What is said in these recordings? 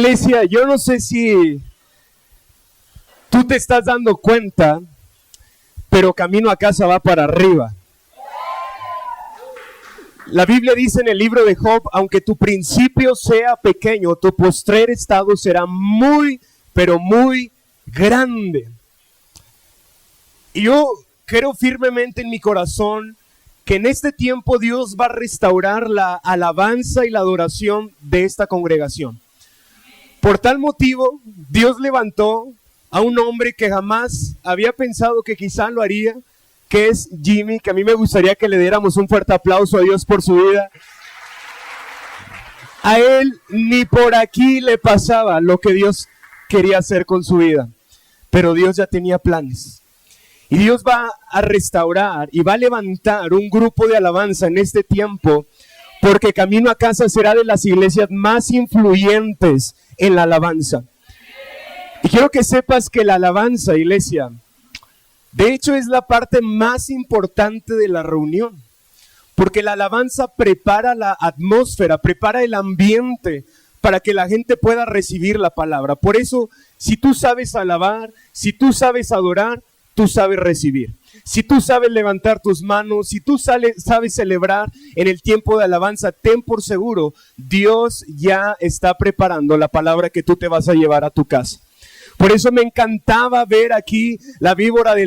Iglesia, yo no sé si tú te estás dando cuenta, pero camino a casa va para arriba. La Biblia dice en el libro de Job, aunque tu principio sea pequeño, tu postrer estado será muy, pero muy grande. Y yo creo firmemente en mi corazón que en este tiempo Dios va a restaurar la alabanza y la adoración de esta congregación. Por tal motivo, Dios levantó a un hombre que jamás había pensado que quizá lo haría, que es Jimmy, que a mí me gustaría que le diéramos un fuerte aplauso a Dios por su vida. A él ni por aquí le pasaba lo que Dios quería hacer con su vida, pero Dios ya tenía planes. Y Dios va a restaurar y va a levantar un grupo de alabanza en este tiempo, porque Camino a Casa será de las iglesias más influyentes en la alabanza. Y quiero que sepas que la alabanza, iglesia, de hecho es la parte más importante de la reunión, porque la alabanza prepara la atmósfera, prepara el ambiente para que la gente pueda recibir la palabra. Por eso, si tú sabes alabar, si tú sabes adorar, tú sabes recibir. Si tú sabes levantar tus manos, si tú sabes celebrar en el tiempo de alabanza, ten por seguro, Dios ya está preparando la palabra que tú te vas a llevar a tu casa. Por eso me encantaba ver aquí la víbora de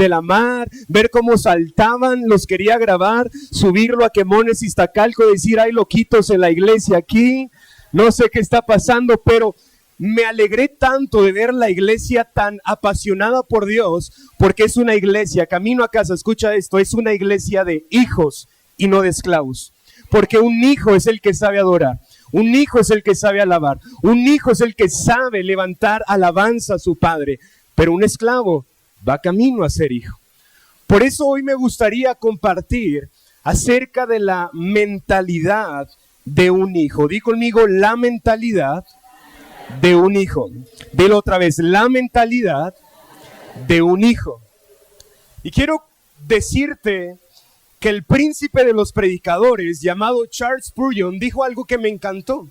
la mar, ver cómo saltaban, los quería grabar, subirlo a Quemones, Iztacalco, decir, hay loquitos en la iglesia aquí, no sé qué está pasando, pero me alegré tanto de ver la iglesia tan apasionada por Dios, porque es una iglesia, Camino a Casa, escucha esto, es una iglesia de hijos y no de esclavos, porque un hijo es el que sabe adorar, un hijo es el que sabe alabar, un hijo es el que sabe levantar alabanza a su padre, pero un esclavo va camino a ser hijo. Por eso hoy me gustaría compartir acerca de la mentalidad de un hijo. Di conmigo, la mentalidad de un hijo. Dilo otra vez, la mentalidad de un hijo. Y quiero decirte que el príncipe de los predicadores, llamado Charles Spurgeon, dijo algo que me encantó.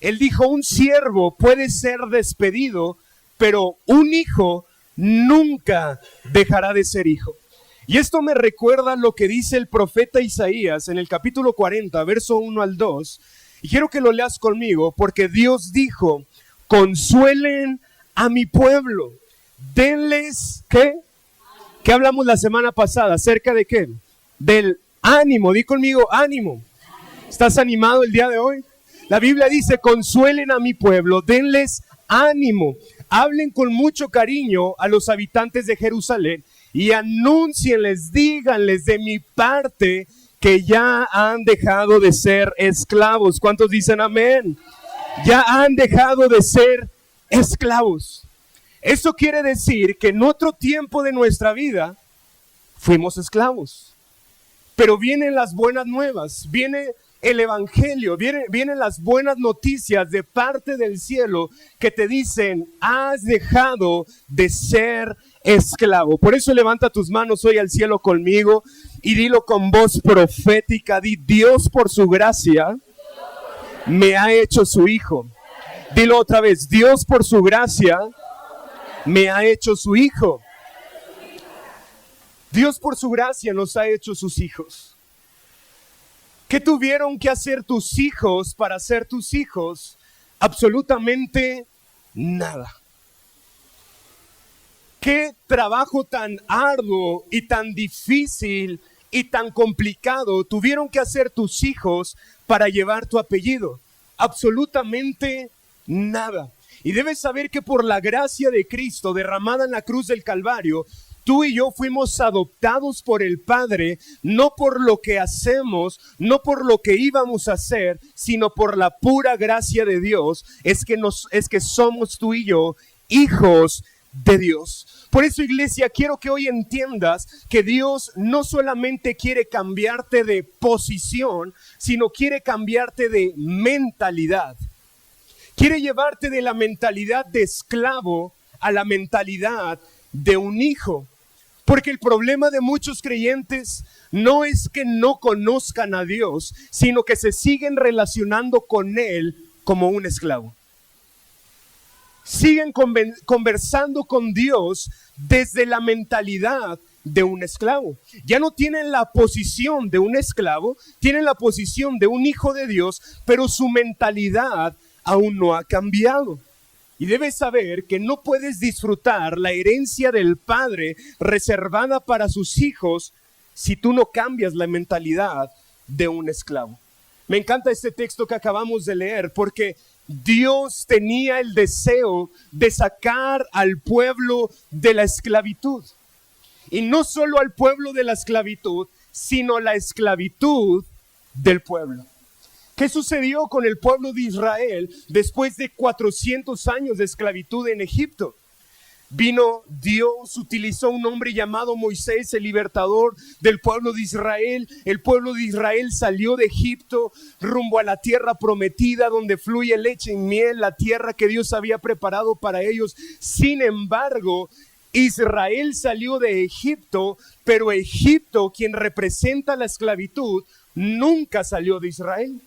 Él dijo, un siervo puede ser despedido, pero un hijo nunca dejará de ser hijo. Y esto me recuerda lo que dice el profeta Isaías en el capítulo 40, verso 1 al 2. Y quiero que lo leas conmigo, porque Dios dijo, consuelen a mi pueblo, denles, ¿qué? ¿Qué hablamos la semana pasada? ¿Acerca de qué? Del ánimo. Di conmigo, ánimo. ¿Estás animado el día de hoy? La Biblia dice, consuelen a mi pueblo, denles ánimo, hablen con mucho cariño a los habitantes de Jerusalén y anúncienles, díganles de mi parte que ya han dejado de ser esclavos. ¿Cuántos dicen amén? Ya han dejado de ser esclavos. Eso quiere decir que en otro tiempo de nuestra vida fuimos esclavos. Pero vienen las buenas nuevas, viene el evangelio, vienen las buenas noticias de parte del cielo que te dicen, has dejado de ser esclavo. Por eso levanta tus manos hoy al cielo conmigo y dilo con voz profética, di, Dios por su gracia me ha hecho su hijo. Dilo otra vez, Dios por su gracia me ha hecho su hijo. Dios por su gracia nos ha hecho sus hijos. ¿Qué tuvieron que hacer tus hijos para ser tus hijos? Absolutamente nada. ¿Qué trabajo tan arduo y tan difícil y tan complicado tuvieron que hacer tus hijos para llevar tu apellido? Absolutamente nada. Y debes saber que por la gracia de Cristo derramada en la cruz del Calvario, tú y yo fuimos adoptados por el Padre, no por lo que hacemos, no por lo que íbamos a hacer, sino por la pura gracia de Dios, es que somos tú y yo hijos de Dios. Por eso, iglesia, quiero que hoy entiendas que Dios no solamente quiere cambiarte de posición, sino quiere cambiarte de mentalidad. Quiere llevarte de la mentalidad de esclavo a la mentalidad de un hijo. Porque el problema de muchos creyentes no es que no conozcan a Dios, sino que se siguen relacionando con Él como un esclavo. siguen conversando con Dios desde la mentalidad de un esclavo. Ya no tienen la posición de un esclavo, tienen la posición de un hijo de Dios, pero su mentalidad aún no ha cambiado. Y debes saber que no puedes disfrutar la herencia del Padre reservada para sus hijos si tú no cambias la mentalidad de un esclavo. Me encanta este texto que acabamos de leer porque Dios tenía el deseo de sacar al pueblo de la esclavitud. Y no solo al pueblo de la esclavitud, sino la esclavitud del pueblo. ¿Qué sucedió con el pueblo de Israel después de 400 años de esclavitud en Egipto? Vino Dios, utilizó un hombre llamado Moisés, el libertador del pueblo de Israel. El pueblo de Israel salió de Egipto rumbo a la tierra prometida donde fluye leche y miel, la tierra que Dios había preparado para ellos. Sin embargo, Israel salió de Egipto, pero Egipto, quien representa la esclavitud, nunca salió de Israel.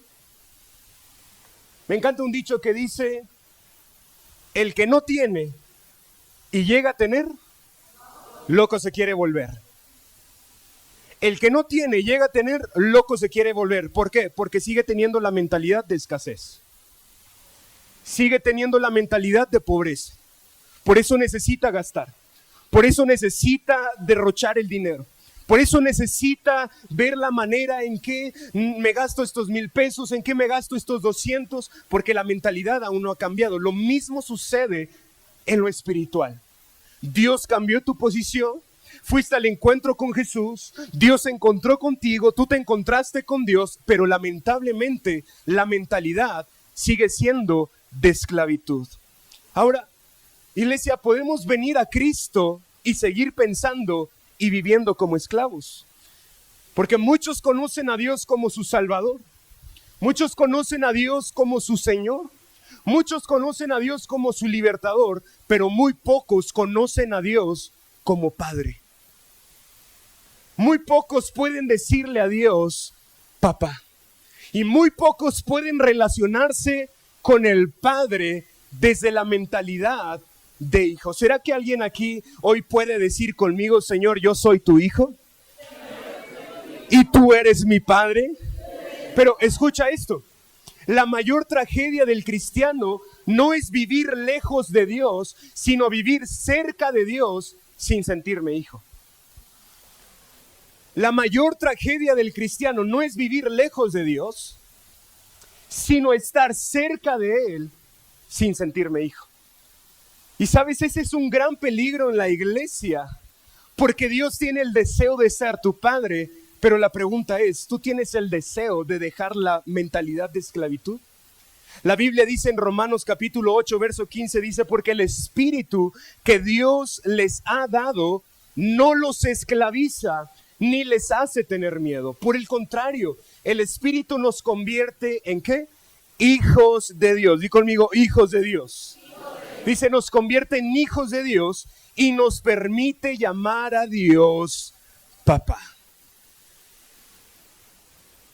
Me encanta un dicho que dice, el que no tiene y llega a tener, loco se quiere volver. El que no tiene y llega a tener, loco se quiere volver. ¿Por qué? Porque sigue teniendo la mentalidad de escasez. Sigue teniendo la mentalidad de pobreza. Por eso necesita gastar. Por eso necesita derrochar el dinero. Por eso necesita ver la manera en que me gasto estos 1,000 pesos, en que me gasto estos 200, porque la mentalidad aún no ha cambiado. Lo mismo sucede en lo espiritual. Dios cambió tu posición, fuiste al encuentro con Jesús, Dios se encontró contigo, tú te encontraste con Dios, pero lamentablemente la mentalidad sigue siendo de esclavitud. Ahora, iglesia, podemos venir a Cristo y seguir pensando y viviendo como esclavos. Porque muchos conocen a Dios como su Salvador. Muchos conocen a Dios como su Señor. Muchos conocen a Dios como su libertador, pero muy pocos conocen a Dios como Padre. Muy pocos pueden decirle a Dios, papá. Y muy pocos pueden relacionarse con el Padre desde la mentalidad de hijo. ¿Será que alguien aquí hoy puede decir conmigo, Señor, yo soy tu hijo? ¿Y tú eres mi padre? Pero escucha esto. La mayor tragedia del cristiano no es vivir lejos de Dios, sino vivir cerca de Dios sin sentirme hijo. La mayor tragedia del cristiano no es vivir lejos de Dios, sino estar cerca de Él sin sentirme hijo. Y sabes, ese es un gran peligro en la iglesia, porque Dios tiene el deseo de ser tu padre, pero la pregunta es, ¿tú tienes el deseo de dejar la mentalidad de esclavitud? La Biblia dice en Romanos capítulo 8, verso 15, dice, porque el espíritu que Dios les ha dado no los esclaviza ni les hace tener miedo. Por el contrario, el espíritu nos convierte ¿en qué? Hijos de Dios. Di conmigo, hijos de Dios. Dice, nos convierte en hijos de Dios y nos permite llamar a Dios papá.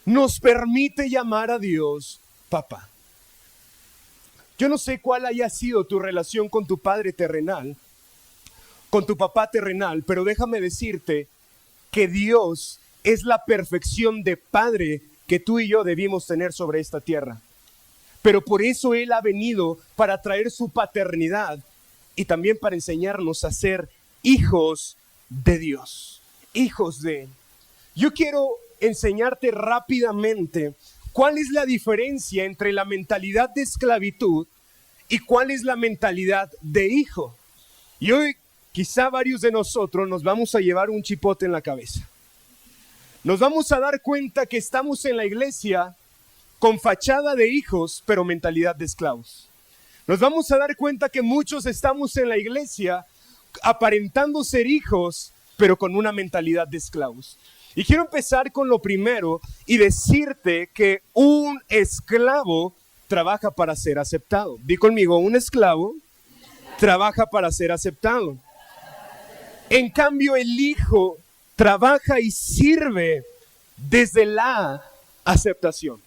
Nos permite llamar a Dios papá. Yo no sé cuál haya sido tu relación con tu padre terrenal, con tu papá terrenal, pero déjame decirte que Dios es la perfección de padre que tú y yo debimos tener sobre esta tierra. Pero por eso Él ha venido para traer su paternidad y también para enseñarnos a ser hijos de Dios, hijos de Él. Yo quiero enseñarte rápidamente cuál es la diferencia entre la mentalidad de esclavitud y cuál es la mentalidad de hijo. Y hoy quizá varios de nosotros nos vamos a llevar un chipote en la cabeza. Nos vamos a dar cuenta que estamos en la iglesia con fachada de hijos, pero mentalidad de esclavos. Nos vamos a dar cuenta que muchos estamos en la iglesia aparentando ser hijos, pero con una mentalidad de esclavos. Y quiero empezar con lo primero y decirte que un esclavo trabaja para ser aceptado. Di conmigo, un esclavo trabaja para ser aceptado. En cambio, el hijo trabaja y sirve desde la aceptación.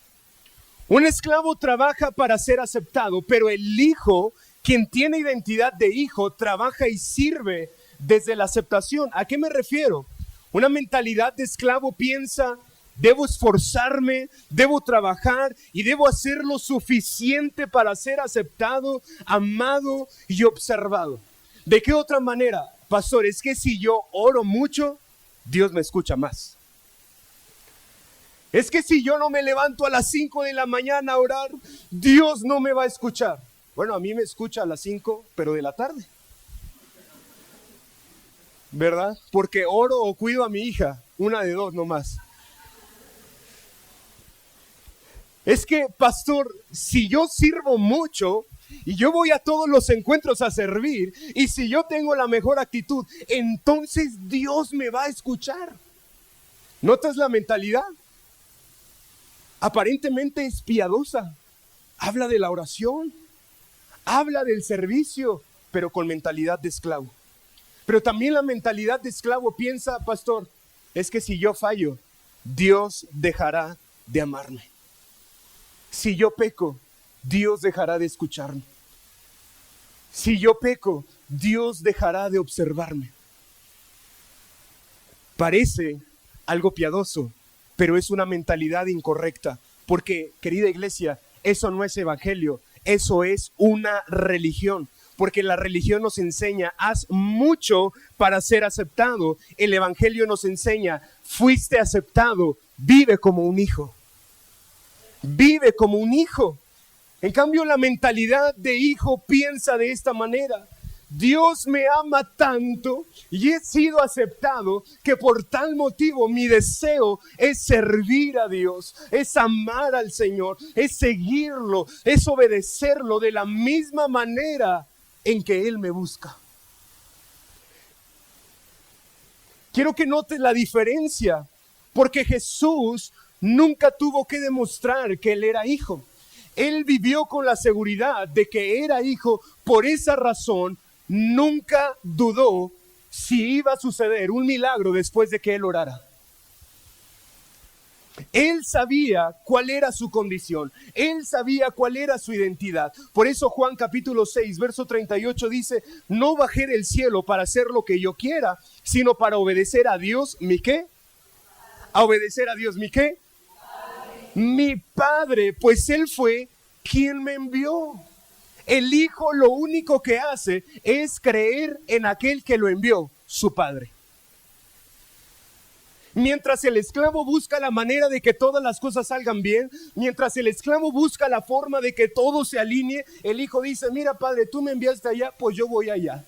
Un esclavo trabaja para ser aceptado, pero el hijo Quien tiene identidad de hijo trabaja y sirve desde la aceptación. ¿A qué me refiero? Una mentalidad de esclavo piensa: debo esforzarme, debo trabajar y debo hacer lo suficiente para ser aceptado, amado y observado. ¿De qué otra manera? Pastor, es que si yo oro mucho, Dios me escucha más. Es que si yo no me levanto a las 5 de la mañana a orar, Dios no me va a escuchar. Bueno, a mí me escucha a las 5, pero de la tarde. ¿Verdad? Porque oro o cuido a mi hija, una de dos nomás. Es que, pastor, si yo sirvo mucho y yo voy a todos los encuentros a servir, y si yo tengo la mejor actitud, entonces Dios me va a escuchar. ¿Notas la mentalidad? Aparentemente es piadosa. Habla de la oración, habla del servicio, pero con mentalidad de esclavo. Pero también la mentalidad de esclavo piensa: pastor, es que si yo fallo, Dios dejará de amarme. Si yo peco, Dios dejará de escucharme. Si yo peco, Dios dejará de observarme. Parece algo piadoso, pero es una mentalidad incorrecta. Porque, querida iglesia, eso no es evangelio, eso es una religión. Porque la religión nos enseña: haz mucho para ser aceptado. El evangelio nos enseña: fuiste aceptado, vive como un hijo. Vive como un hijo. En cambio, la mentalidad de hijo piensa de esta manera: Dios me ama tanto y he sido aceptado que por tal motivo mi deseo es servir a Dios, es amar al Señor, es seguirlo, es obedecerlo de la misma manera en que Él me busca. Quiero que notes la diferencia, porque Jesús nunca tuvo que demostrar que Él era hijo. Él vivió con la seguridad de que era hijo. Por esa razón, nunca dudó si iba a suceder un milagro después de que Él orara. Él sabía cuál era su condición. Él sabía cuál era su identidad. Por eso Juan capítulo 6, verso 38 dice: no bajé del cielo para hacer lo que yo quiera, sino para obedecer a Dios, ¿mi qué? A obedecer a Dios, ¿mi qué? Mi Padre, pues Él fue quien me envió. El Hijo lo único que hace es creer en aquel que lo envió, su Padre. Mientras el esclavo busca la manera de que todas las cosas salgan bien, mientras el esclavo busca la forma de que todo se alinee, el Hijo dice: mira, Padre, tú me enviaste allá, pues yo voy allá.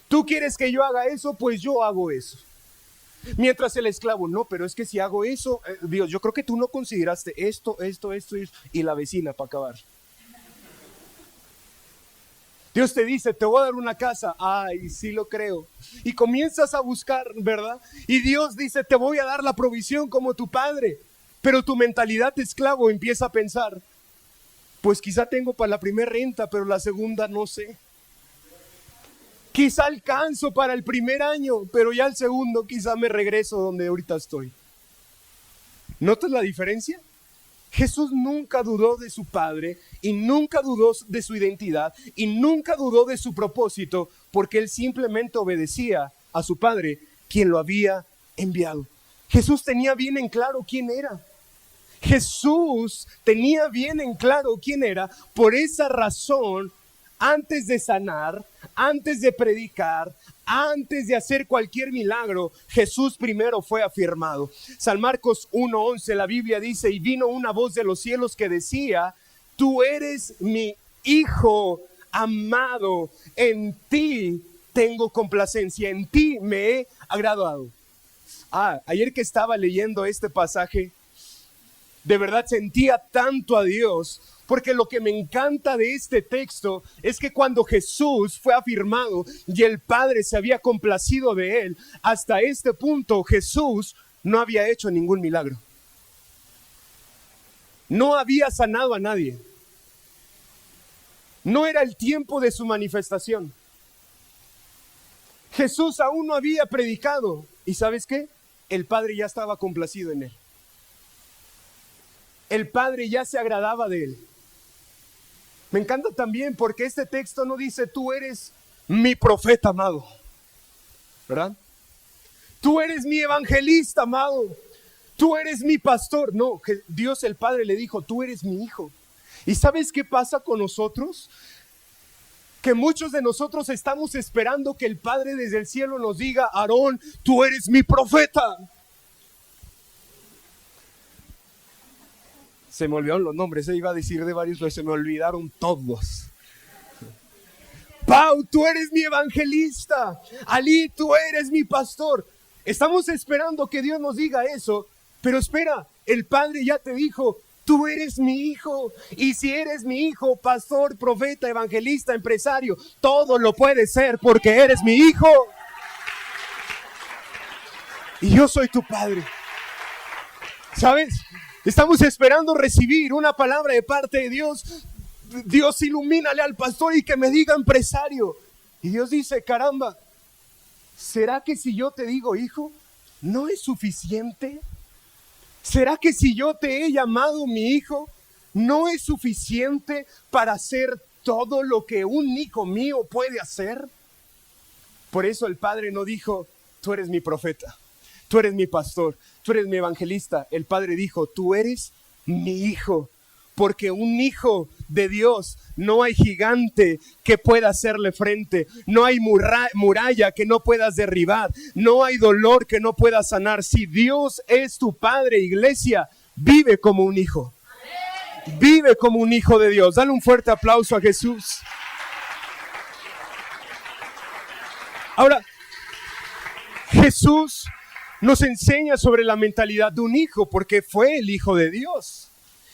Tú quieres que yo haga eso, pues yo hago eso. Mientras el esclavo: no, pero es que si hago eso, Dios, yo creo que tú no consideraste esto, y la vecina para acabar. Dios te dice: te voy a dar una casa. Ay, sí lo creo. Y comienzas a buscar, ¿verdad? Y Dios dice: te voy a dar la provisión como tu padre. Pero tu mentalidad de esclavo empieza a pensar: pues quizá tengo para la primera renta, pero la segunda no sé. Quizá alcanzo para el primer año, pero ya el segundo quizá me regreso donde ahorita estoy. ¿Notas la diferencia? Jesús nunca dudó de su Padre y nunca dudó de su identidad y nunca dudó de su propósito, porque Él simplemente obedecía a su Padre, quien lo había enviado. Jesús tenía bien en claro quién era. Jesús tenía bien en claro quién era. Por esa razón, antes de sanar, antes de predicar, antes de hacer cualquier milagro, Jesús primero fue afirmado. San Marcos 1:11, la Biblia dice: y vino una voz de los cielos que decía: tú eres mi Hijo amado, en ti tengo complacencia, en ti me he agradado. Ayer que estaba leyendo este pasaje, de verdad sentía tanto a Dios, porque lo que me encanta de este texto es que cuando Jesús fue afirmado y el Padre se había complacido de Él, hasta este punto Jesús no había hecho ningún milagro. No había sanado a nadie. No era el tiempo de su manifestación. Jesús aún no había predicado. ¿Y sabes qué? El Padre ya estaba complacido en Él. El Padre ya se agradaba de Él. Me encanta también porque este texto no dice tú eres mi profeta amado, ¿verdad? Tú eres mi evangelista amado, tú eres mi pastor. No, que Dios el Padre le dijo, tú eres mi hijo. ¿Y sabes qué pasa con nosotros? Que muchos de nosotros estamos esperando que el Padre desde el cielo nos diga, Aarón, tú eres mi profeta. Se me olvidaron los nombres, se iba a decir de varios, pero se me olvidaron todos. Pau, tú eres mi evangelista. Ali, tú eres mi pastor. Estamos esperando que Dios nos diga eso, pero espera, el Padre ya te dijo, tú eres mi hijo. Y si eres mi hijo, pastor, profeta, evangelista, empresario, todo lo puedes ser porque eres mi hijo. Y yo soy tu padre. ¿Sabes? Estamos esperando recibir una palabra de parte de Dios. Dios, ilumínale al pastor y que me diga empresario. Y Dios dice, caramba, ¿será que si yo te digo hijo, no es suficiente? ¿Será que si yo te he llamado mi hijo, no es suficiente para hacer todo lo que un hijo mío puede hacer? Por eso el Padre no dijo, tú eres mi profeta, tú eres mi pastor, tú eres mi evangelista. El Padre dijo, tú eres mi hijo. Porque un hijo de Dios, no hay gigante que pueda hacerle frente, no hay muralla que no puedas derribar, no hay dolor que no puedas sanar. Si Dios es tu Padre, iglesia, vive como un hijo. Vive como un hijo de Dios. Dale un fuerte aplauso a Jesús. Ahora, Jesús nos enseña sobre la mentalidad de un hijo porque fue el Hijo de Dios.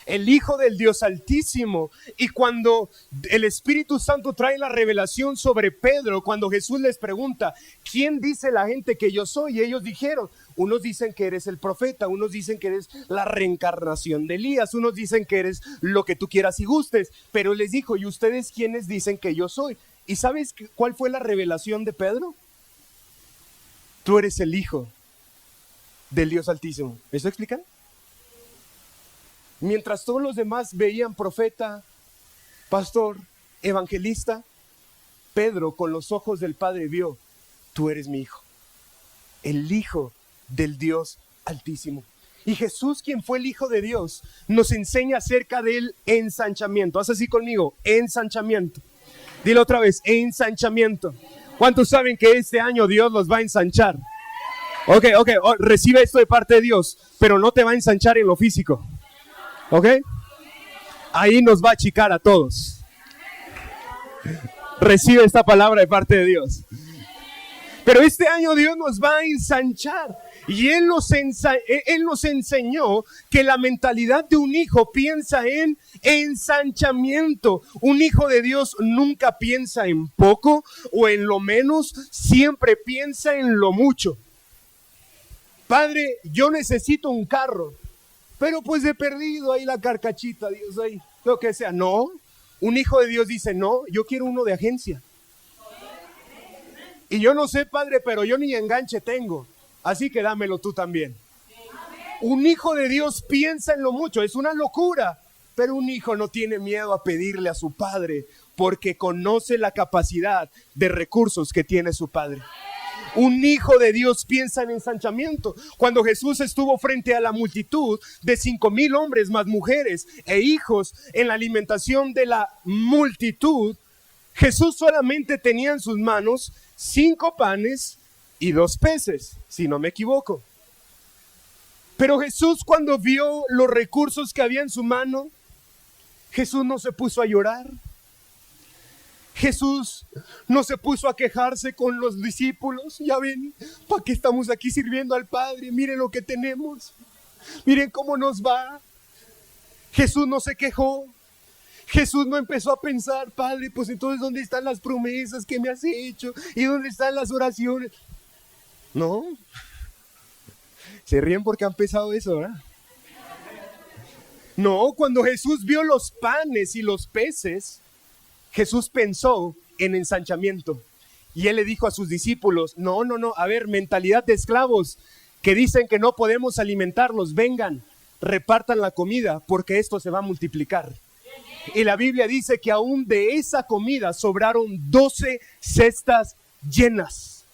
El Hijo del Dios Altísimo. Y cuando el Espíritu Santo trae la revelación sobre Pedro, cuando Jesús les pregunta, ¿quién dice la gente que yo soy? Y ellos dijeron, unos dicen que eres el profeta, unos dicen que eres la reencarnación de Elías, unos dicen que eres lo que tú quieras y gustes. Pero les dijo, ¿y ustedes quiénes dicen que yo soy? ¿Y sabes cuál fue la revelación de Pedro? Tú eres el Hijo del Dios Altísimo. ¿Me estoy explicando? Mientras todos los demás veían profeta, pastor, evangelista, Pedro con los ojos del Padre vio, tú eres mi hijo, el Hijo del Dios Altísimo. Y Jesús, quien fue el Hijo de Dios, nos enseña acerca del ensanchamiento. Haz así conmigo, ensanchamiento. Dile otra vez, ensanchamiento. ¿Cuántos saben que este año Dios los va a ensanchar? Ok, recibe esto de parte de Dios, pero no te va a ensanchar en lo físico. ¿Ok? Ahí nos va a achicar a todos. Recibe esta palabra de parte de Dios. Pero este año Dios nos va a ensanchar. Y Él nos enseñó que la mentalidad de un hijo piensa en ensanchamiento. Un hijo de Dios nunca piensa en poco o en lo menos, siempre piensa en lo mucho. Padre, yo necesito un carro. Pero pues he perdido ahí la carcachita, Dios, ahí, lo que sea. No, un hijo de Dios dice, no, yo quiero uno de agencia. Y yo no sé, Padre, pero yo ni enganche tengo. Así que dámelo tú también. Un hijo de Dios piensa en lo mucho, es una locura. Pero un hijo no tiene miedo a pedirle a su padre porque conoce la capacidad de recursos que tiene su padre. Un hijo de Dios piensa en ensanchamiento. Cuando Jesús estuvo frente a la multitud de 5,000 hombres más mujeres e hijos en la alimentación de la multitud, Jesús solamente tenía en sus manos 5 panes y 2 peces, si no me equivoco. Pero Jesús, cuando vio los recursos que había en su mano, Jesús no se puso a llorar. Jesús no se puso a quejarse con los discípulos. Ya ven, ¿para qué estamos aquí sirviendo al Padre? Miren lo que tenemos. Miren cómo nos va. Jesús no se quejó. Jesús no empezó a pensar, Padre, pues entonces ¿dónde están las promesas que me has hecho? ¿Y dónde están las oraciones? No. Se ríen porque han pensado eso, ¿verdad? No, cuando Jesús vio los panes y los peces, Jesús pensó en ensanchamiento. Y Él le dijo a sus discípulos, no, a ver, mentalidad de esclavos que dicen que no podemos alimentarlos, vengan, repartan la comida porque esto se va a multiplicar. Y la Biblia dice que aún de esa comida sobraron 12 cestas llenas.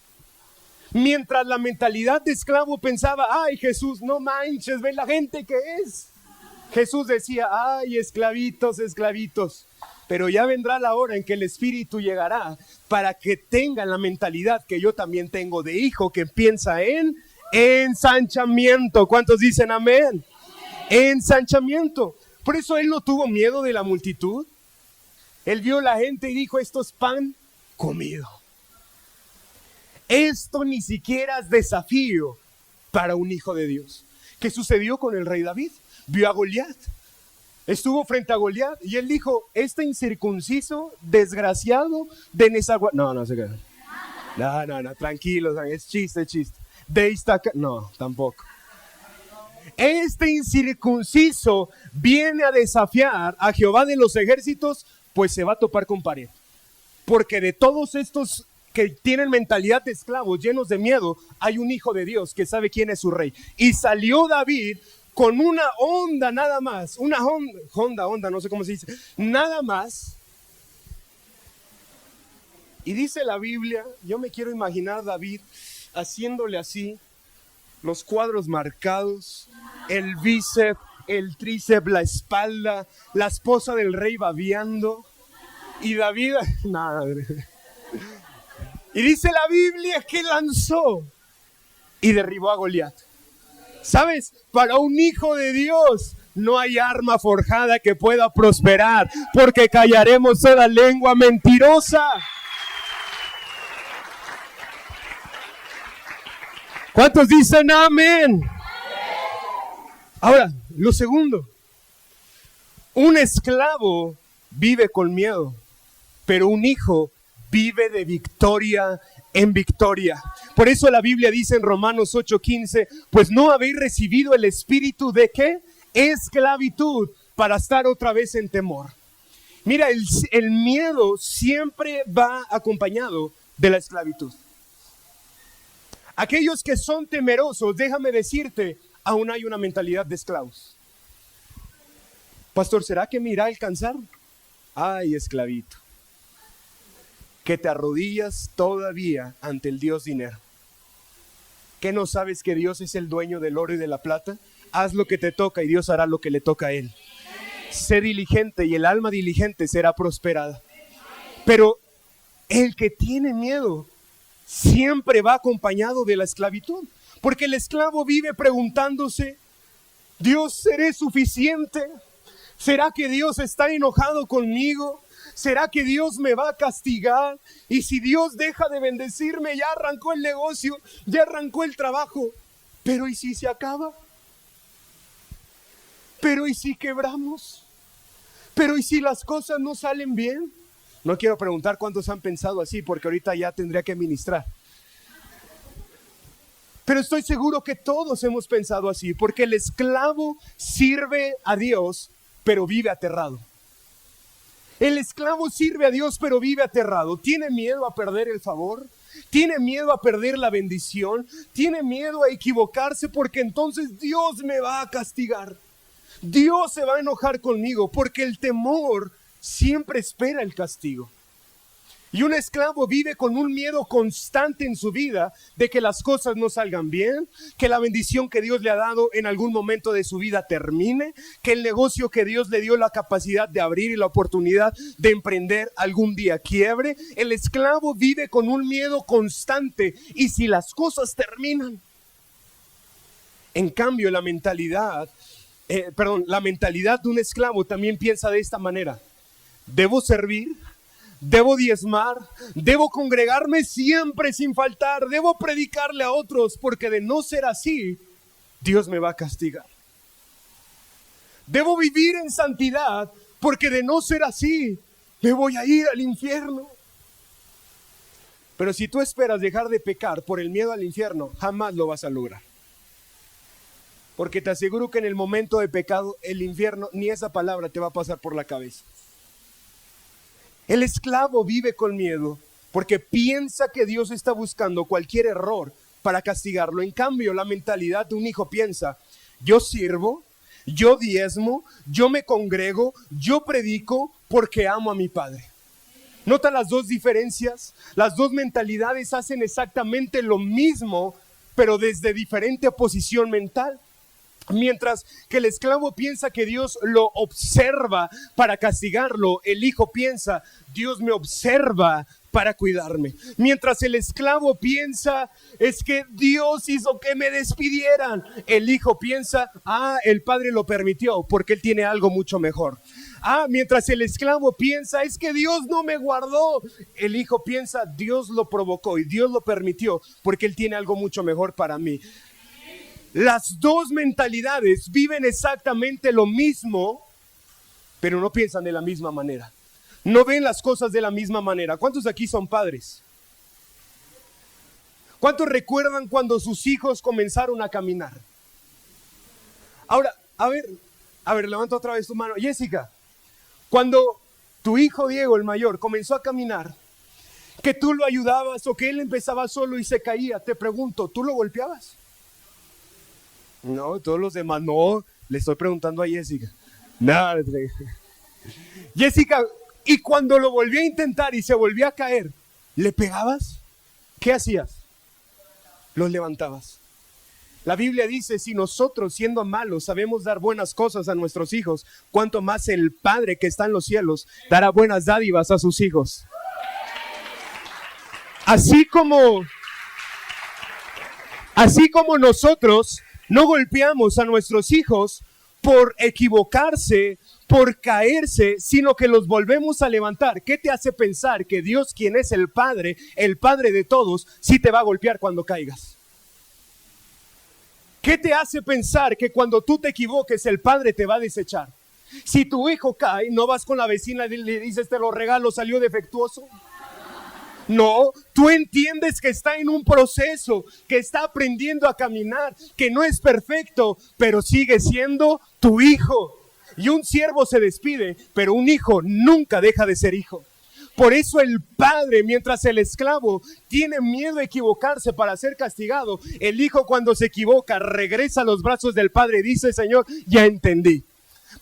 Mientras la mentalidad de esclavo pensaba, ay Jesús, no manches, ve la gente que es. Jesús decía, ay esclavitos, esclavitos. Pero ya vendrá la hora en que el Espíritu llegará para que tengan la mentalidad que yo también tengo de hijo que piensa en ensanchamiento. ¿Cuántos dicen amén? Ensanchamiento. Por eso él no tuvo miedo de la multitud. Él vio a la gente y dijo, esto es pan comido. Esto ni siquiera es desafío para un hijo de Dios. ¿Qué sucedió con el rey David? Vio a Goliat. Estuvo frente a Goliat y él dijo, este incircunciso, desgraciado de Nezahualcóyotl. No se quedan. No, tranquilos, es chiste. De Iztaca, no, tampoco. Este incircunciso viene a desafiar a Jehová de los ejércitos, pues se va a topar con pared. Porque de todos estos que tienen mentalidad de esclavos, llenos de miedo, hay un hijo de Dios que sabe quién es su rey. Y salió David con una onda nada más, una Honda, no sé cómo se dice, nada más. Y dice la Biblia, yo me quiero imaginar David haciéndole así, los cuadros marcados, el bíceps, el tríceps, la espalda, la esposa del rey babeando, y David, nada. Y dice la Biblia que lanzó y derribó a Goliat. ¿Sabes? Para un hijo de Dios no hay arma forjada que pueda prosperar, porque callaremos toda lengua mentirosa. ¿Cuántos dicen amén? Ahora, lo segundo. Un esclavo vive con miedo, pero un hijo vive de victoria en victoria. Por eso la Biblia dice en Romanos 8:15, pues no habéis recibido el espíritu de ¿qué? Esclavitud, para estar otra vez en temor. Mira, el miedo siempre va acompañado de la esclavitud. Aquellos que son temerosos, déjame decirte, aún hay una mentalidad de esclavos. Pastor, ¿será que me irá a alcanzar? Ay, esclavito, que te arrodillas todavía ante el Dios dinero. ¿Qué no sabes que Dios es el dueño del oro y de la plata? Haz lo que te toca y Dios hará lo que le toca a Él. Sé diligente y el alma diligente será prosperada. Pero el que tiene miedo siempre va acompañado de la esclavitud. Porque el esclavo vive preguntándose, ¿Dios seré suficiente? ¿Será que Dios está enojado conmigo? ¿Será que Dios me va a castigar? Y si Dios deja de bendecirme, ya arrancó el negocio, ya arrancó el trabajo. Pero ¿y si se acaba? ¿Pero y si quebramos? ¿Pero y si las cosas no salen bien? No quiero preguntar cuántos han pensado así, porque ahorita ya tendría que ministrar. Pero estoy seguro que todos hemos pensado así, porque el esclavo sirve a Dios, pero vive aterrado. El esclavo sirve a Dios, pero vive aterrado. Tiene miedo a perder el favor, tiene miedo a perder la bendición, tiene miedo a equivocarse, porque entonces Dios me va a castigar. Dios se va a enojar conmigo, porque el temor siempre espera el castigo. Y un esclavo vive con un miedo constante en su vida de que las cosas no salgan bien, que la bendición que Dios le ha dado en algún momento de su vida termine, que el negocio que Dios le dio la capacidad de abrir y la oportunidad de emprender algún día quiebre. El esclavo vive con un miedo constante y si las cosas terminan. En cambio, la mentalidad de un esclavo también piensa de esta manera: debo servir, debo diezmar, debo congregarme siempre sin faltar, debo predicarle a otros, porque de no ser así, Dios me va a castigar. Debo vivir en santidad, porque de no ser así, me voy a ir al infierno. Pero si tú esperas dejar de pecar por el miedo al infierno, jamás lo vas a lograr. Porque te aseguro que en el momento de pecado, el infierno, ni esa palabra te va a pasar por la cabeza. El esclavo vive con miedo porque piensa que Dios está buscando cualquier error para castigarlo. En cambio, la mentalidad de un hijo piensa: yo sirvo, yo diezmo, yo me congrego, yo predico porque amo a mi Padre. ¿Nota las dos diferencias? Las dos mentalidades hacen exactamente lo mismo, pero desde diferente posición mental. Mientras que el esclavo piensa que Dios lo observa para castigarlo, el hijo piensa, Dios me observa para cuidarme. Mientras el esclavo piensa, es que Dios hizo que me despidieran, el hijo piensa, el padre lo permitió porque él tiene algo mucho mejor. Mientras el esclavo piensa, es que Dios no me guardó, el hijo piensa, Dios lo provocó y Dios lo permitió porque él tiene algo mucho mejor para mí. Las dos mentalidades viven exactamente lo mismo, pero no piensan de la misma manera. No ven las cosas de la misma manera. ¿Cuántos aquí son padres? ¿Cuántos recuerdan cuando sus hijos comenzaron a caminar? Ahora, a ver, levanta otra vez tu mano. Jessica, cuando tu hijo Diego, el mayor, comenzó a caminar, que tú lo ayudabas o que él empezaba solo y se caía, te pregunto, ¿tú lo golpeabas? No, todos los demás, no, le estoy preguntando a Jessica. Nada, Jessica, y cuando lo volvió a intentar y se volvió a caer, ¿le pegabas? ¿Qué hacías? Los levantabas. La Biblia dice, si nosotros siendo malos sabemos dar buenas cosas a nuestros hijos, cuánto más el Padre que está en los cielos dará buenas dádivas a sus hijos. Así como nosotros no golpeamos a nuestros hijos por equivocarse, por caerse, sino que los volvemos a levantar. ¿Qué te hace pensar que Dios, quien es el Padre de todos, sí te va a golpear cuando caigas? ¿Qué te hace pensar que cuando tú te equivoques el Padre te va a desechar? Si tu hijo cae, ¿no vas con la vecina y le dices, te lo regalo, salió defectuoso? No, tú entiendes que está en un proceso, que está aprendiendo a caminar, que no es perfecto, pero sigue siendo tu hijo. Y un siervo se despide, pero un hijo nunca deja de ser hijo. Por eso el padre, mientras el esclavo tiene miedo a equivocarse para ser castigado, el hijo cuando se equivoca regresa a los brazos del padre y dice, Señor, ya entendí.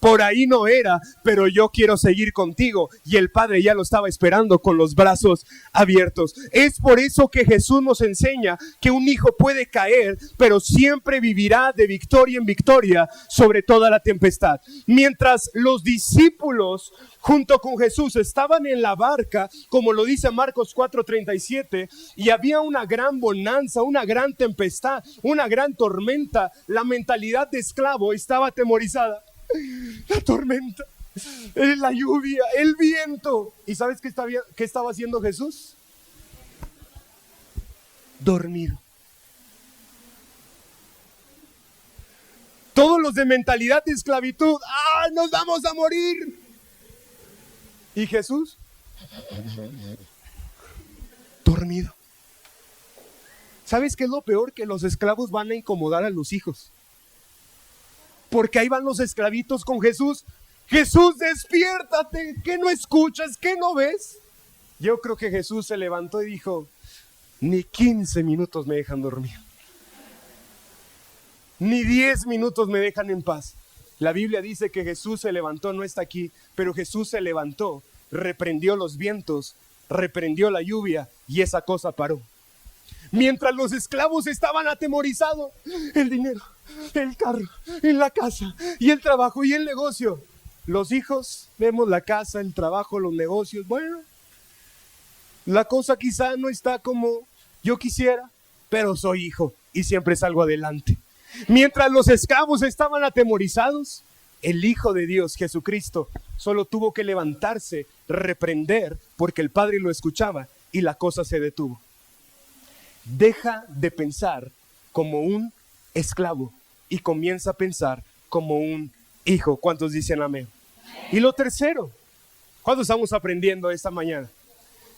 Por ahí no era, pero yo quiero seguir contigo. Y el Padre ya lo estaba esperando con los brazos abiertos. Es por eso que Jesús nos enseña que un hijo puede caer, pero siempre vivirá de victoria en victoria sobre toda la tempestad. Mientras los discípulos junto con Jesús estaban en la barca, como lo dice Marcos 4:37, y había una gran bonanza, una gran tempestad, una gran tormenta, la mentalidad de esclavo estaba atemorizada. La tormenta, la lluvia, el viento. ¿Y sabes qué estaba haciendo Jesús? Dormido. Todos los de mentalidad de esclavitud, nos vamos a morir. ¿Y Jesús? Dormido. ¿Sabes qué es lo peor? Que los esclavos van a incomodar a los hijos. Porque ahí van los esclavitos con Jesús. Jesús, despiértate, ¿qué no escuchas? ¿Qué no ves? Yo creo que Jesús se levantó y dijo, ni 15 minutos me dejan dormir. Ni 10 minutos me dejan en paz. La Biblia dice que Jesús se levantó, no está aquí, pero Jesús se levantó, reprendió los vientos, reprendió la lluvia y esa cosa paró. Mientras los esclavos estaban atemorizados, el dinero, el carro, en la casa y el trabajo y el negocio. Los hijos, vemos la casa, el trabajo, los negocios. Bueno, la cosa quizá no está como yo quisiera, pero soy hijo y siempre salgo adelante. Mientras los esclavos estaban atemorizados, el Hijo de Dios, Jesucristo, solo tuvo que levantarse, reprender, porque el Padre lo escuchaba y la cosa se detuvo. Deja de pensar como un esclavo y comienza a pensar como un hijo. ¿Cuántos dicen amén? Y lo tercero, ¿cuántos estamos aprendiendo esta mañana?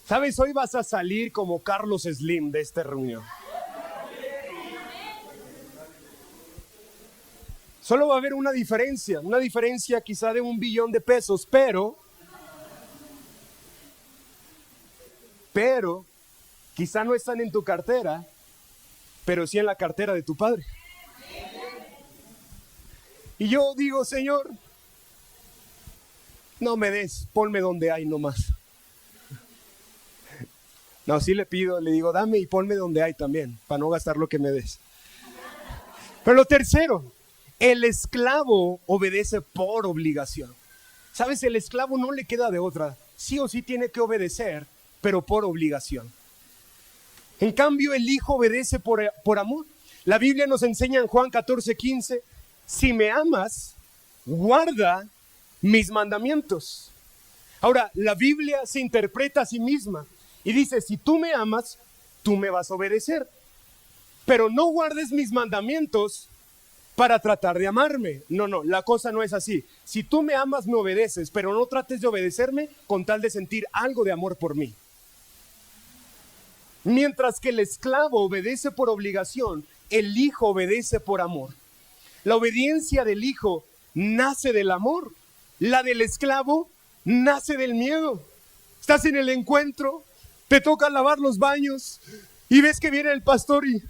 ¿Sabes? Hoy vas a salir como Carlos Slim de esta reunión. Solo va a haber una diferencia quizá de $1 billón de pesos, pero quizá no están en tu cartera, pero sí en la cartera de tu padre. Y yo digo, Señor, no me des, ponme donde hay nomás. No, sí le pido, le digo, dame y ponme donde hay también, para no gastar lo que me des. Pero lo tercero, el esclavo obedece por obligación. ¿Sabes? El esclavo no le queda de otra. Sí o sí tiene que obedecer, pero por obligación. En cambio, el hijo obedece por amor. La Biblia nos enseña en Juan 14:15, si me amas, guarda mis mandamientos. Ahora, la Biblia se interpreta a sí misma y dice, si tú me amas, tú me vas a obedecer. Pero no guardes mis mandamientos para tratar de amarme. No, la cosa no es así. Si tú me amas, me obedeces, pero no trates de obedecerme con tal de sentir algo de amor por mí. Mientras que el esclavo obedece por obligación, el hijo obedece por amor. La obediencia del hijo nace del amor. La del esclavo nace del miedo. Estás en el encuentro, te toca lavar los baños y ves que viene el pastor y...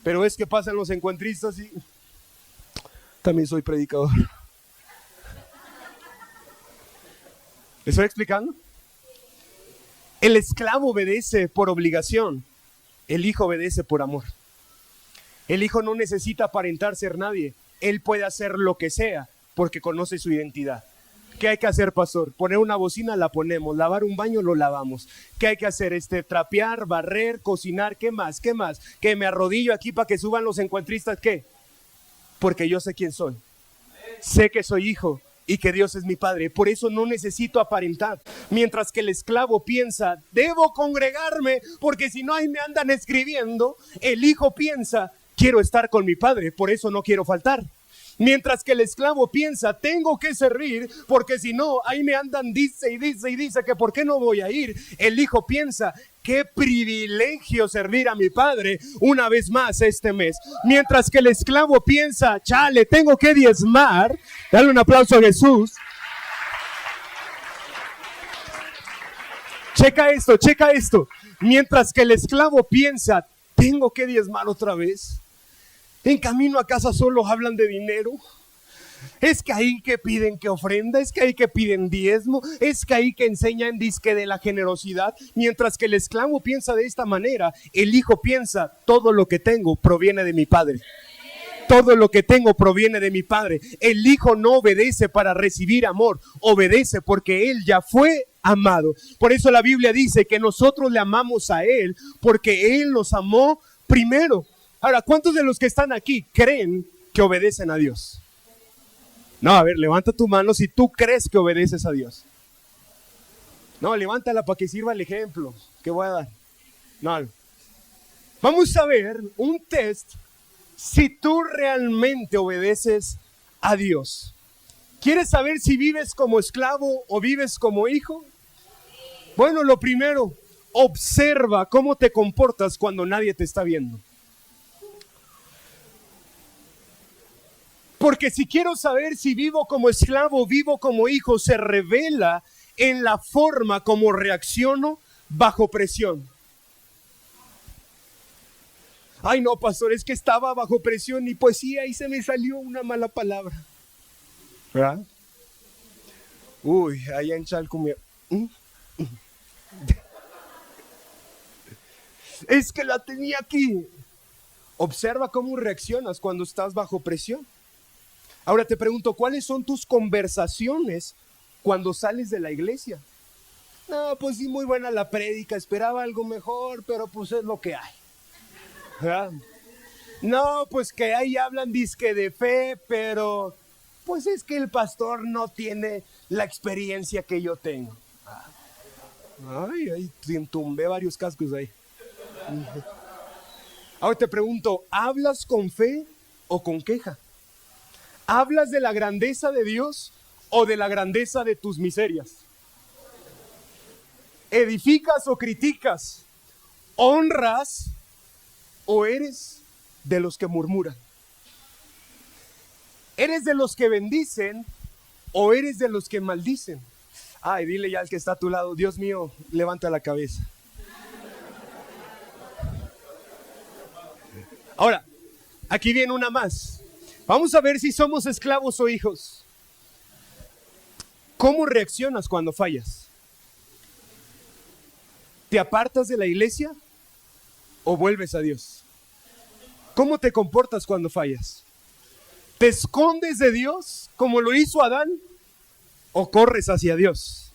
Pero es que pasan los encuentristas y... También soy predicador. ¿Me estoy explicando? El esclavo obedece por obligación, el hijo obedece por amor. El hijo no necesita aparentar ser nadie, él puede hacer lo que sea porque conoce su identidad. ¿Qué hay que hacer, pastor? Poner una bocina, la ponemos. Lavar un baño, lo lavamos. ¿Qué hay que hacer? Trapear, barrer, cocinar. ¿Qué más? ¿Qué más? Que me arrodillo aquí para que suban los encuentristas. ¿Qué? Porque yo sé quién soy. Sé que soy hijo y que Dios es mi padre. Por eso no necesito aparentar. Mientras que el esclavo piensa, debo congregarme porque si no ahí me andan escribiendo. El hijo piensa, quiero estar con mi padre, por eso no quiero faltar. Mientras que el esclavo piensa, tengo que servir, porque si no, ahí me andan, dice y dice y dice que por qué no voy a ir. El hijo piensa, qué privilegio servir a mi padre una vez más este mes. Mientras que el esclavo piensa, chale, tengo que diezmar. Dale un aplauso a Jesús. Checa esto. Mientras que el esclavo piensa, tengo que diezmar otra vez. En camino a casa solo hablan de dinero. Es que ahí que piden que ofrenda, es que ahí que piden diezmo, es que ahí que enseñan disque de la generosidad. Mientras que el esclavo piensa de esta manera, el hijo piensa, todo lo que tengo proviene de mi padre. Todo lo que tengo proviene de mi padre. El hijo no obedece para recibir amor, obedece porque él ya fue amado. Por eso la Biblia dice que nosotros le amamos a él porque él nos amó primero. Ahora, ¿cuántos de los que están aquí creen que obedecen a Dios? No, a ver, levanta tu mano si tú crees que obedeces a Dios. No, levántala para que sirva el ejemplo que voy a dar. No. Vamos a ver un test si tú realmente obedeces a Dios. ¿Quieres saber si vives como esclavo o vives como hijo? Bueno, lo primero, observa cómo te comportas cuando nadie te está viendo. Porque si quiero saber si vivo como esclavo o vivo como hijo, se revela en la forma como reacciono bajo presión. Ay no, pastor, es que estaba bajo presión y pues sí, ahí se me salió una mala palabra. ¿Verdad? Uy, allá en Chalco me... Es que la tenía aquí. Observa cómo reaccionas cuando estás bajo presión. Ahora te pregunto, ¿cuáles son tus conversaciones cuando sales de la iglesia? No, pues sí, muy buena la prédica, esperaba algo mejor, pero pues es lo que hay. ¿Verdad? No, pues que ahí hablan disque de fe, pero pues es que el pastor no tiene la experiencia que yo tengo. Ay, ahí tumbé varios cascos ahí. Ahora te pregunto, ¿hablas con fe o con queja? ¿Hablas de la grandeza de Dios o de la grandeza de tus miserias? ¿Edificas o criticas? ¿Honras o eres de los que murmuran? ¿Eres de los que bendicen o eres de los que maldicen? Ay, dile ya al que está a tu lado, Dios mío, levanta la cabeza. Ahora, aquí viene una más. Vamos a ver si somos esclavos o hijos. ¿Cómo reaccionas cuando fallas? ¿Te apartas de la iglesia o vuelves a Dios? ¿Cómo te comportas cuando fallas? ¿Te escondes de Dios como lo hizo Adán o corres hacia Dios?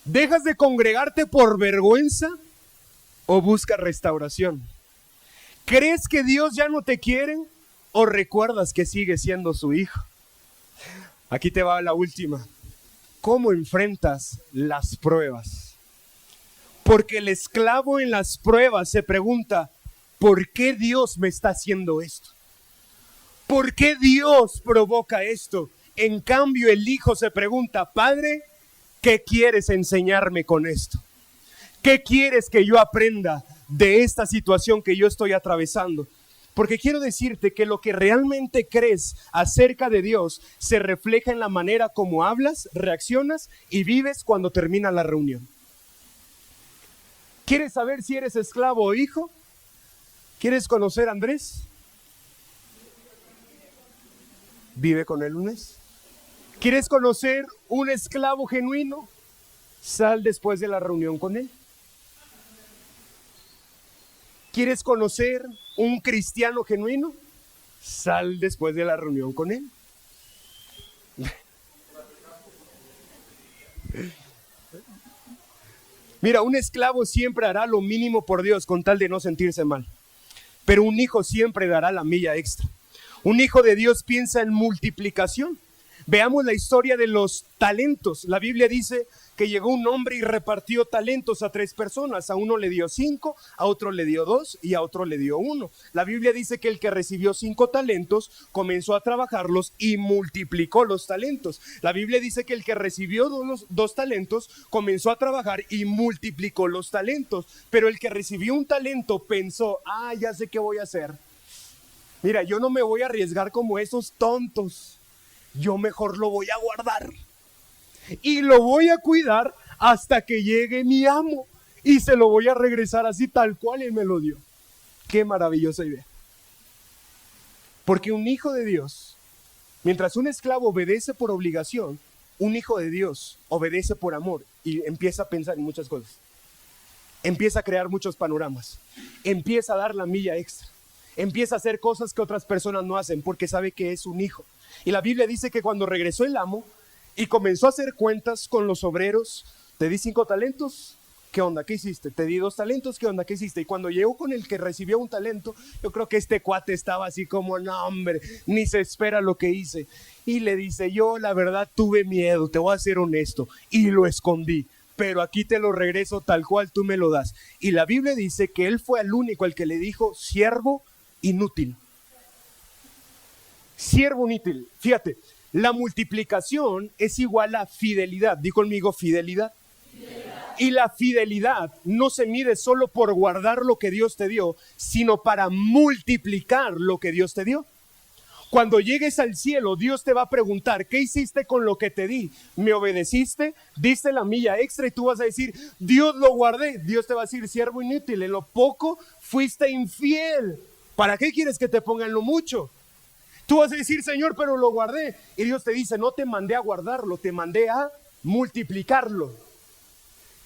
¿Dejas de congregarte por vergüenza o buscas restauración? ¿Crees que Dios ya no te quiere o recuerdas que sigues siendo su hijo? Aquí te va la última. ¿Cómo enfrentas las pruebas? Porque el esclavo en las pruebas se pregunta, ¿por qué Dios me está haciendo esto? ¿Por qué Dios provoca esto? En cambio, el hijo se pregunta, Padre, ¿qué quieres enseñarme con esto? ¿Qué quieres que yo aprenda de esta situación que yo estoy atravesando? Porque quiero decirte que lo que realmente crees acerca de Dios se refleja en la manera como hablas, reaccionas y vives cuando termina la reunión. ¿Quieres saber si eres esclavo o hijo? ¿Quieres conocer a Andrés? Vive con él un mes. ¿Quieres conocer un esclavo genuino? Sal después de la reunión con él. ¿Quieres conocer un cristiano genuino? Sal después de la reunión con él. Mira, un esclavo siempre hará lo mínimo por Dios con tal de no sentirse mal. Pero un hijo siempre dará la milla extra. Un hijo de Dios piensa en multiplicación. Veamos la historia de los talentos. La Biblia dice que llegó un hombre y repartió talentos a 3 personas. A uno le dio 5, a otro le dio 2 y a otro le dio 1. La Biblia dice que el que recibió 5 talentos comenzó a trabajarlos y multiplicó los talentos. La Biblia dice que el que recibió 2 talentos comenzó a trabajar y multiplicó los talentos. Pero el que recibió un talento pensó, ya sé qué voy a hacer. Mira, yo no me voy a arriesgar como esos tontos. Yo mejor lo voy a guardar y lo voy a cuidar hasta que llegue mi amo y se lo voy a regresar así tal cual él me lo dio. Qué maravillosa idea. Porque un hijo de Dios, mientras un esclavo obedece por obligación, un hijo de Dios obedece por amor y empieza a pensar en muchas cosas. Empieza a crear muchos panoramas. Empieza a dar la milla extra. Empieza a hacer cosas que otras personas no hacen porque sabe que es un hijo. Y la Biblia dice que cuando regresó el amo y comenzó a hacer cuentas con los obreros, te di 5 talentos, ¿qué onda? ¿Qué hiciste? Te di 2 talentos, ¿qué onda? ¿Qué hiciste? Y cuando llegó con el que recibió un talento, yo creo que este cuate estaba así como, no hombre, ni se espera lo que hice. Y le dice, yo la verdad tuve miedo, te voy a ser honesto, y lo escondí. Pero aquí te lo regreso tal cual tú me lo das. Y la Biblia dice que él fue el único al que le dijo, siervo inútil. Siervo inútil. Fíjate, la multiplicación es igual a fidelidad. Di conmigo fidelidad. Y la fidelidad no se mide solo por guardar lo que Dios te dio, sino para multiplicar lo que Dios te dio. Cuando llegues al cielo, Dios te va a preguntar, ¿qué hiciste con lo que te di? ¿Me obedeciste? ¿Diste la milla extra? Y tú vas a decir, Dios, lo guardé. Dios te va a decir, siervo inútil, en lo poco fuiste infiel. ¿Para qué quieres que te ponga en lo mucho? Tú vas a decir, Señor, pero lo guardé. Y Dios te dice, no te mandé a guardarlo, te mandé a multiplicarlo.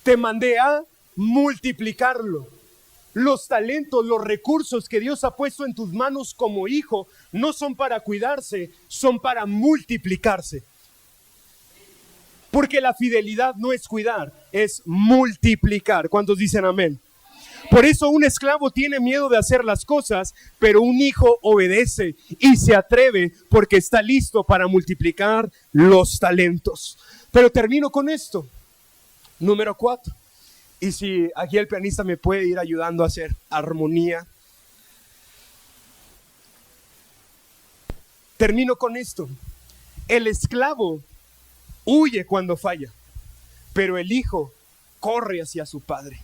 Te mandé a multiplicarlo. Los talentos, los recursos que Dios ha puesto en tus manos como hijo, no son para cuidarse, son para multiplicarse. Porque la fidelidad no es cuidar, es multiplicar. ¿Cuántos dicen amén? Por eso un esclavo tiene miedo de hacer las cosas, pero un hijo obedece y se atreve porque está listo para multiplicar los talentos. Pero termino con esto. Número 4. Y si aquí el pianista me puede ir ayudando a hacer armonía. Termino con esto. El esclavo huye cuando falla, pero el hijo corre hacia su padre.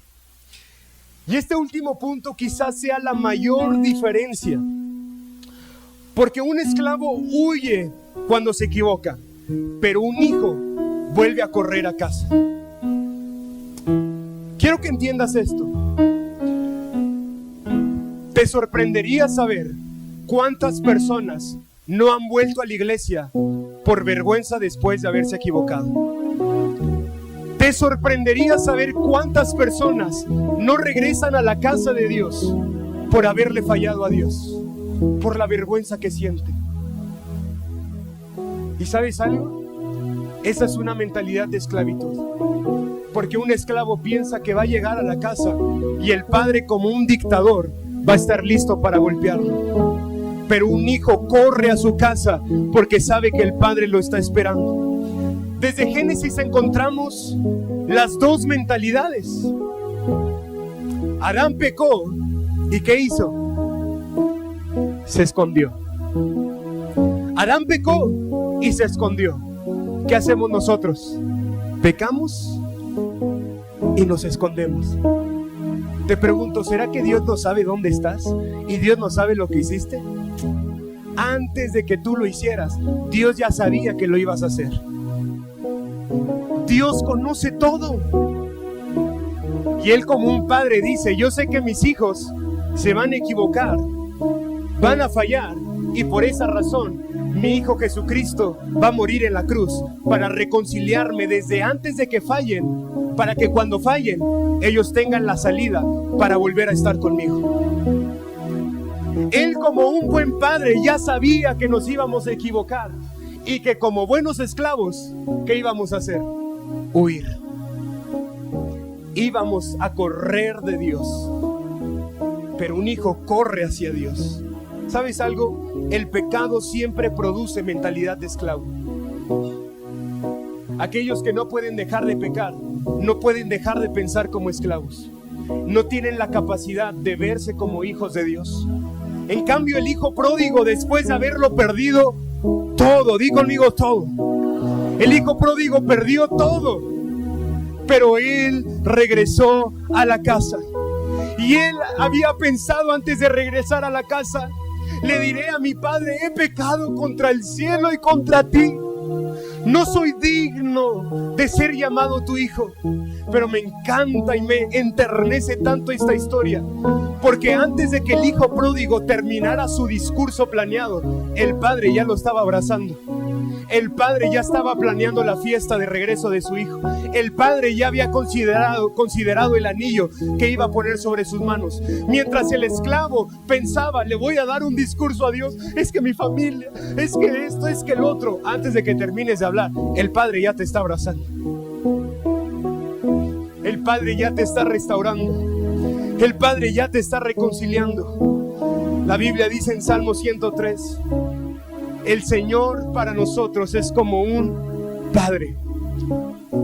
Y este último punto quizás sea la mayor diferencia, porque un esclavo huye cuando se equivoca, pero un hijo vuelve a correr a casa. Quiero que entiendas esto. Te sorprendería saber cuántas personas no han vuelto a la iglesia por vergüenza después de haberse equivocado. Te sorprendería saber cuántas personas no regresan a la casa de Dios por haberle fallado a Dios, por la vergüenza que sienten. ¿Y sabes algo? Esa es una mentalidad de esclavitud, porque un esclavo piensa que va a llegar a la casa y el padre, como un dictador, va a estar listo para golpearlo. Pero un hijo corre a su casa porque sabe que el padre lo está esperando. Desde Génesis encontramos las dos mentalidades. Adán pecó, ¿y qué hizo? Se escondió. Adán pecó y se escondió. ¿Qué hacemos nosotros? Pecamos y nos escondemos. Te pregunto, ¿será que Dios no sabe dónde estás? ¿Y Dios no sabe lo que hiciste? Antes de que tú lo hicieras, Dios ya sabía que lo ibas a hacer. Dios conoce todo. Y Él, como un padre, dice: yo sé que mis hijos se van a equivocar, van a fallar, y por esa razón mi Hijo Jesucristo va a morir en la cruz para reconciliarme desde antes de que fallen, para que cuando fallen ellos tengan la salida para volver a estar conmigo. Él, como un buen padre, ya sabía que nos íbamos a equivocar y que como buenos esclavos, ¿qué íbamos a hacer? Huir. Íbamos a correr de Dios. Pero un hijo corre hacia Dios. ¿Sabes algo? El pecado siempre produce mentalidad de esclavo. Aquellos que no pueden dejar de pecar, no pueden dejar de pensar como esclavos. No tienen la capacidad de verse como hijos de Dios. En cambio, el hijo pródigo, después de haberlo perdido todo, di conmigo todo. El hijo pródigo perdió todo, pero él regresó a la casa. Y él había pensado antes de regresar a la casa: le diré a mi padre, he pecado contra el cielo y contra ti. No soy digno de ser llamado tu hijo. Pero me encanta y me enternece tanto esta historia, porque antes de que el hijo pródigo terminara su discurso planeado, el padre ya lo estaba abrazando. El padre ya estaba planeando la fiesta de regreso de su hijo. El padre ya había considerado el anillo que iba a poner sobre sus manos. Mientras el esclavo pensaba: le voy a dar un discurso a Dios, es que mi familia, es que esto, es que el otro. Antes de que termines de hablar, el padre ya te está abrazando. El padre ya te está restaurando. El padre ya te está reconciliando. La Biblia dice en Salmo 103: el Señor para nosotros es como un padre,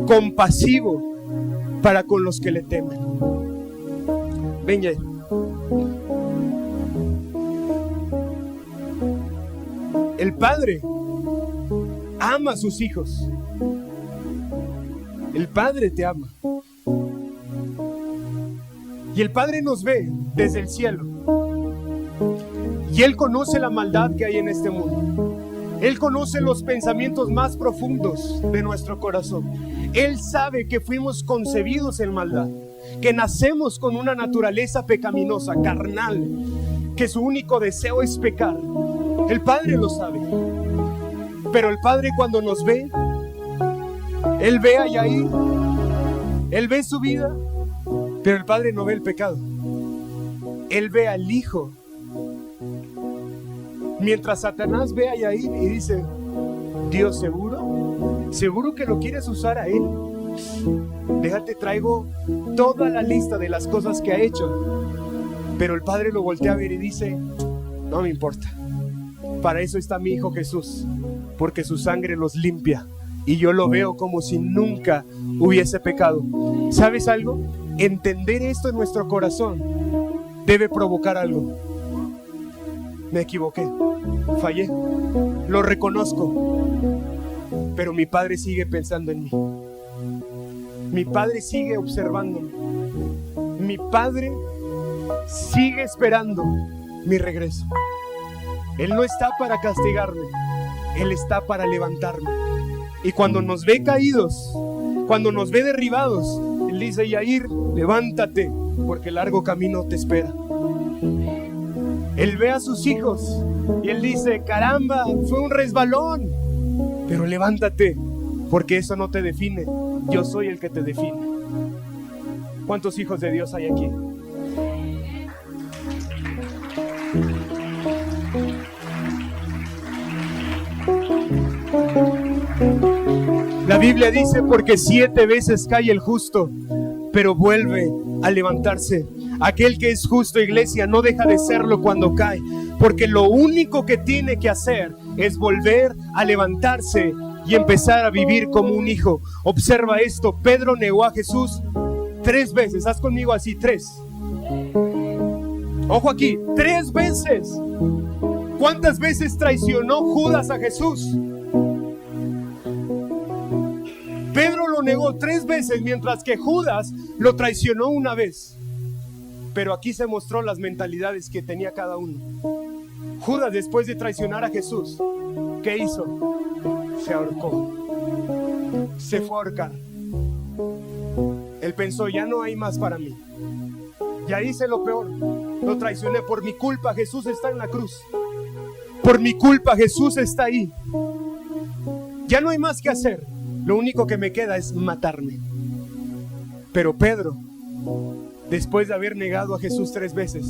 compasivo para con los que le temen. Venga. El padre ama a sus hijos. El padre te ama. Y el padre nos ve desde el cielo. Y Él conoce la maldad que hay en este mundo. Él conoce los pensamientos más profundos de nuestro corazón. Él sabe que fuimos concebidos en maldad, que nacemos con una naturaleza pecaminosa, carnal, que su único deseo es pecar. El Padre lo sabe. Pero el Padre, cuando nos ve, Él ve a Yair, Él ve su vida, pero el Padre no ve el pecado. Él ve al Hijo. Mientras Satanás ve a Yair y dice: Dios, ¿seguro que lo quieres usar a él? Déjate, traigo toda la lista de las cosas que ha hecho. Pero el Padre lo voltea a ver y dice: no me importa. Para eso está mi Hijo Jesús, porque su sangre los limpia y yo lo veo como si nunca hubiese pecado. ¿Sabes algo? Entender esto en nuestro corazón debe provocar algo. Me equivoqué, fallé, lo reconozco, pero mi Padre sigue pensando en mí. Mi Padre sigue observándome. Mi Padre sigue esperando mi regreso. Él no está para castigarme, Él está para levantarme. Y cuando nos ve caídos, cuando nos ve derribados, Él dice: Yair, levántate, porque el largo camino te espera. Él ve a sus hijos y él dice: caramba, fue un resbalón, pero levántate, porque eso no te define. Yo soy el que te define. ¿Cuántos hijos de Dios hay aquí? La Biblia dice: porque 7 veces cae el justo, pero vuelve a levantarse. Aquel que es justo, iglesia, no deja de serlo cuando cae, porque lo único que tiene que hacer es volver a levantarse y empezar a vivir como un hijo. Observa esto: Pedro negó a Jesús 3 veces. Haz conmigo así: 3. Ojo aquí, 3 veces. ¿Cuántas veces traicionó Judas a Jesús? Pedro lo negó 3 veces, mientras que Judas lo traicionó 1 vez. Pero aquí se mostró las mentalidades que tenía cada uno. Judas, después de traicionar a Jesús, ¿qué hizo? Se ahorcó. Se fue a ahorcar. Él pensó: ya no hay más para mí. Ya hice lo peor. Lo traicioné. Por mi culpa Jesús está en la cruz. Por mi culpa Jesús está ahí. Ya no hay más que hacer. Lo único que me queda es matarme. Pero Pedro, después de haber negado a Jesús 3 veces,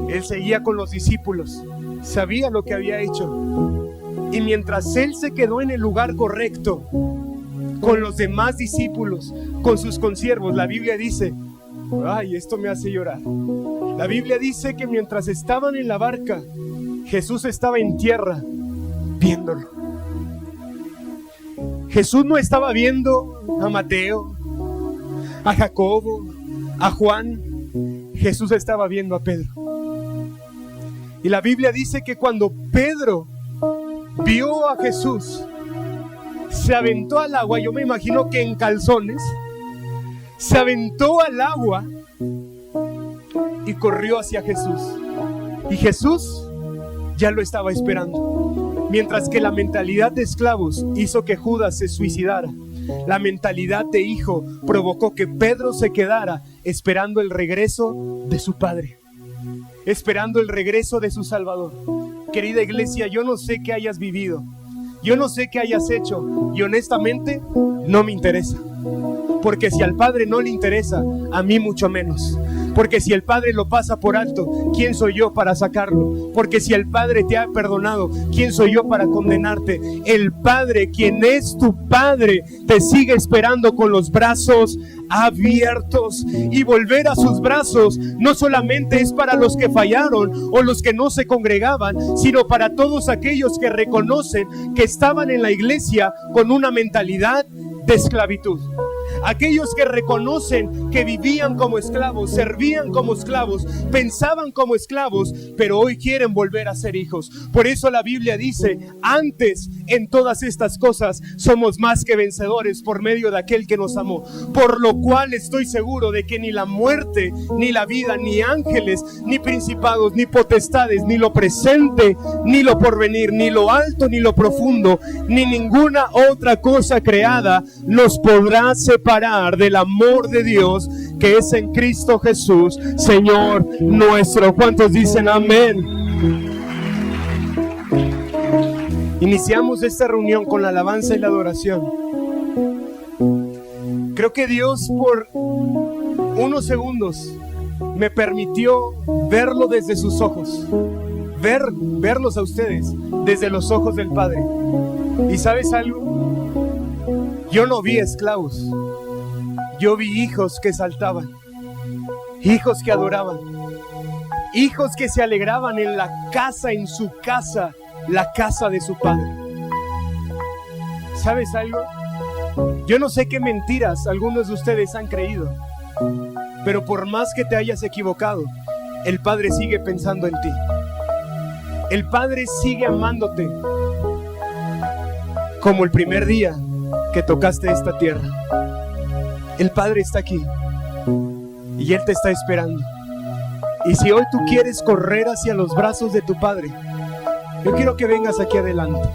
él seguía con los discípulos. Sabía lo que había hecho. Y mientras él se quedó en el lugar correcto, con los demás discípulos, con sus consiervos, la Biblia dice, ay, esto me hace llorar. La Biblia dice que mientras estaban en la barca, Jesús estaba en tierra viéndolo. Jesús no estaba viendo a Mateo, a Jacobo, a Juan. Jesús estaba viendo a Pedro. Y la Biblia dice que cuando Pedro vio a Jesús, se aventó al agua. Yo me imagino que en calzones. Se aventó al agua y corrió hacia Jesús. Y Jesús ya lo estaba esperando. Mientras que la mentalidad de esclavos hizo que Judas se suicidara, la mentalidad de hijo provocó que Pedro se quedara esperando el regreso de su Padre, esperando el regreso de su Salvador. Querida iglesia, yo no sé qué hayas vivido, yo no sé qué hayas hecho, y honestamente no me interesa. Porque si al Padre no le interesa, a mí mucho menos. Porque si el Padre lo pasa por alto, ¿quién soy yo para sacarlo? Porque si el Padre te ha perdonado, ¿quién soy yo para condenarte? El Padre, quien es tu Padre, te sigue esperando con los brazos abiertos. Y volver a sus brazos no solamente es para los que fallaron o los que no se congregaban, sino para todos aquellos que reconocen que estaban en la iglesia con una mentalidad de esclavitud. Aquellos que reconocen que vivían como esclavos, servían como esclavos, pensaban como esclavos, pero hoy quieren volver a ser hijos. Por eso la Biblia dice: antes en todas estas cosas somos más que vencedores por medio de aquel que nos amó. Por lo cual estoy seguro de que ni la muerte, ni la vida, ni ángeles, ni principados, ni potestades, ni lo presente, ni lo porvenir, ni lo alto, ni lo profundo, ni ninguna otra cosa creada nos podrá separar del amor de Dios que es en Cristo Jesús, Señor nuestro. ¿Cuántos dicen amén? Iniciamos esta reunión con la alabanza y la adoración. Creo que Dios por unos segundos me permitió verlo desde sus ojos, verlos a ustedes desde los ojos del Padre. ¿Y sabes algo? Yo no vi esclavos, yo vi hijos que saltaban, hijos que adoraban, hijos que se alegraban en la casa, en su casa, la casa de su Padre. ¿Sabes algo? Yo no sé qué mentiras algunos de ustedes han creído, pero por más que te hayas equivocado, el Padre sigue pensando en ti. El Padre sigue amándote como el primer día que tocaste esta tierra. El Padre está aquí y Él te está esperando. Y si hoy tú quieres correr hacia los brazos de tu Padre, yo quiero que vengas aquí adelante.